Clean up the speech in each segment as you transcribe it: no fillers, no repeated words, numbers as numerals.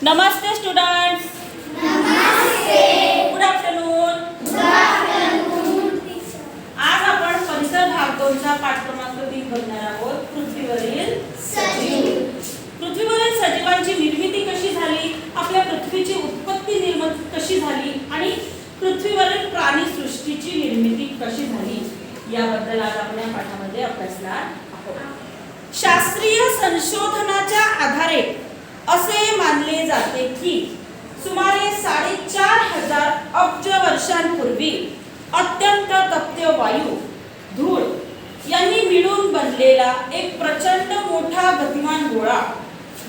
नमस्ते students. नमस्ते. Good afternoon. Good afternoon. आज आपण परिसर भाग 2 चा पाठ क्रमांक 3 बघणार आहोत. पृथ्वीवरील सजीव. पृथ्वीवरील सजीवांची निर्मिती कशी झाली, आपल्या पृथ्वीची उत्पत्ती निर्मिती कशी झाली आणि पृथ्वीवरील प्राणी सृष्टीची निर्मिती कशी झाली याबद्दल आज आपण या पाठामध्ये अभ्यासणार आहोत. शास्त्रीय संशोधनाच्या आधारे असे मानले जाते की सुमारे 4,500 अब्ज वर्षांपूर्वी अत्यंत तप्त वायू धूळ यांनी मिळून बनलेला एक प्रचंड मोठा गतिमान गोळा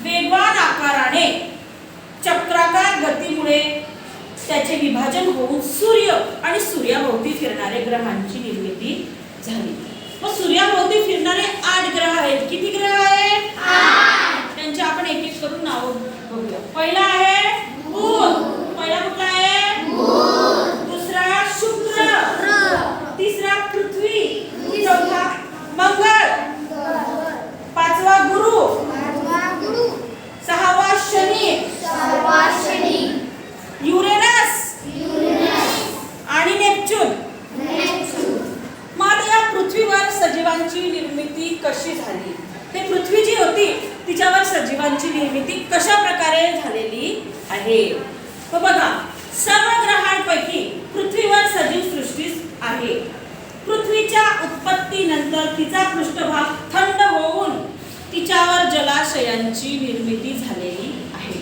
वेगवान आकाराने चक्राकार गतीमुळे त्याचे विभाजन होऊन सूर्य आणि सूर्याभोवती फिरणारे ग्रहांची निर्मिती झाली. मग सूर्याभोवती फिरणारे 8 ग्रह आहेत. किती ग्रह आहेत? 8. त्यांचे आपण एक एक करून नाव बघूया. पहिला आहे बुध. पहिला कुठला आहे? बुध. दुसरा शुक्र. तिसरा पृथ्वी. चौथा मंगळ. पाचवा गुरु. सहावा शनी. युरेनस आणि नेपच्यून. मग या पृथ्वीवर सजीवांची निर्मिती कशी झाली, हे पृथ्वी जी होती तिच्यावर सजीवांची निर्मिती कशा प्रकारे झालेली आहे. तर बघा, सर्व ग्रहांपैकी पृथ्वीवर सजीव सृष्टी आहे. पृथ्वीच्या उत्पत्तीनंतर तिचा पृष्ठभाग थंड होऊन तिच्यावर जलाशयांची निर्मिती झालेली आहे.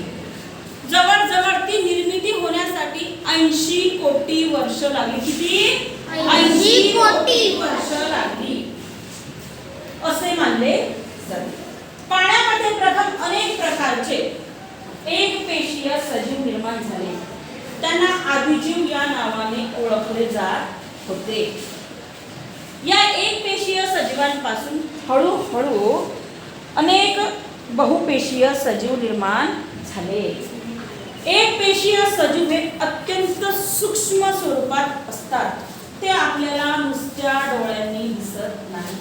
जवळजवळ ती निर्मिती होण्यासाठी 80 कोटी वर्ष लागली. किती? 80 कोटी वर्ष लागली असे मानले जाते. पाण्यामध्ये प्रथम अनेक प्रकारचे एकपेशीय सजीव निर्माण झाले. त्यांना आदिजीव या नावाने ओळखले जात होते. या एकपेशीय सजीवांपासून हळूहळू अनेक बहुपेशीय सजीव निर्माण झाले. एकपेशीय सजीव हे अत्यंत सूक्ष्म स्वरूपात असतात. ते आपल्याला नुसत्या डोळ्यांनी दिसत नाही.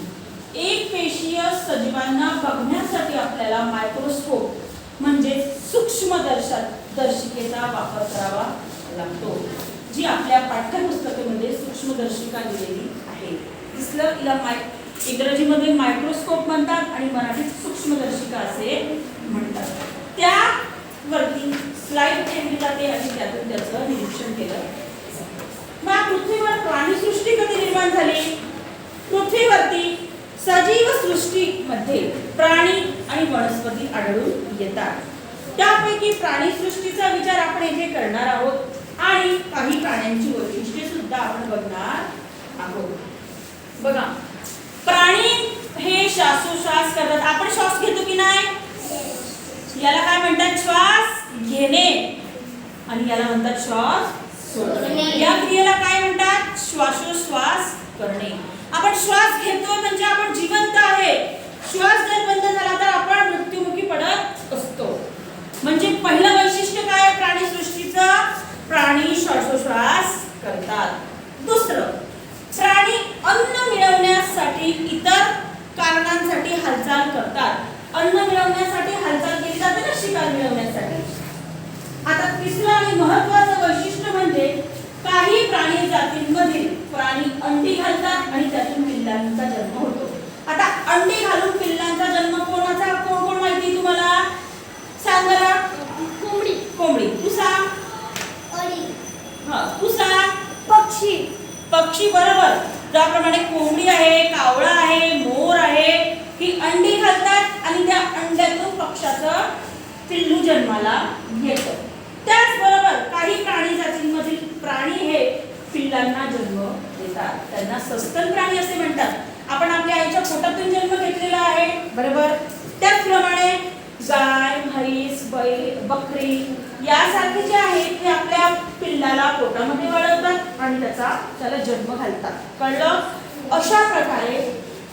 एकपेशीय सजीवांना बघण्यासाठी आपल्याला मायक्रोस्कोप म्हणजे सूक्ष्मदर्शिकेचा वापर करावा लागतो, जी आपल्या पाठ्यपुस्तकामध्ये सूक्ष्मदर्शिका दिलेली आहे. दिसलं? तिला इंग्रजीमध्ये मायक्रोस्कोप म्हणतात आणि मराठीत सूक्ष्मदर्शिका असे म्हणतात. त्यावरती स्लाइड ठेवली जाते आणि त्यातून त्याचं निरीक्षण केलं. मग पृथ्वीवर प्राणीसृष्टी कधी निर्माण झाली? पृथ्वीवरती सजीव सृष्टीमध्ये प्राणी आणि वनस्पती आढळून येतात. त्यापैकी प्राणीसृष्टीचा विचार आपण येथे करणार आहोत आणि काही प्राण्यांची वैशिष्ट्ये सुद्धा आपण बघणार आहोत. बघा, प्राणी हे श्वासोश्वास करतात. आपण श्वास घेतो की नाही? याला काय म्हणतात? श्वास घेणे. आणि याला म्हणतात श्वास सोडणे. या क्रियेला काय म्हणतात? श्वासोश्वास करणे. आपण श्वास घेतो म्हणजे आपण जिवंत आहे. श्वास जर बंद झाला तर आपण मृत्युमुखी पडत असतो. म्हणजे पहिलं वैशिष्ट्य काय आहे प्राणीसृष्टीचं? प्राणी श्वासोश्वास करतात. दुसरं, प्राणी अन्न मिळवण्यासाठी इतर कारणांसाठी हालचाल करतात. अन्न मिळवण्यासाठी हालचाल केली जाते ना, शिकार मिळवण्यासाठी. आता तिसरं आणि महत्त्वाचं वैशिष्ट्य म्हणजे काही प्राणी जातींमधील प्राणी अंडी घालतात आणि त्यातून पिल्लांचा जन्म होतो. आता अंडी घालून पिल्लांचा जन्म कोणाचा? कोण माहिती तुम्हाला? सांग बरं. कोंबडी. तू सांग. तू सांग. पक्षी. बरोबर. ज्याप्रमाणे कोंबडी आहे, कावळा आहे, मोर आहे, ही अंडी घालतात आणि त्या अंड्यातून पक्षाचं पिल्लू जन्माला येतं. त्याचबरोबर काही प्राणी जातींमधील प्राणी हे पिल्लांना जन्म देतात. त्यांना सस्तन प्राणी असे म्हणतात. आपण आपल्या आईच्या पोटातून जन्म घेतलेला आहे, बरोबर. त्याचप्रमाणे गाय, म्हैस, बैल, बकरी यासारखे जे आहेत हे आपल्या पिल्लाला पोटामध्ये वाढवतात आणि त्याला जन्म घालतात. कळलं? अशा प्रकारे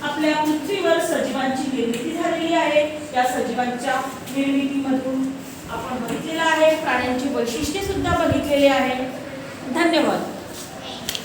आपल्या पृथ्वीवर सजीवांची निर्मिती झालेली आहे. या सजीवांच्या निर्मितीमधून आपण बघितलेलं आहे. प्राण्यांची वैशिष्ट्ये सुद्धा बघितलेली आहे. धन्यवाद.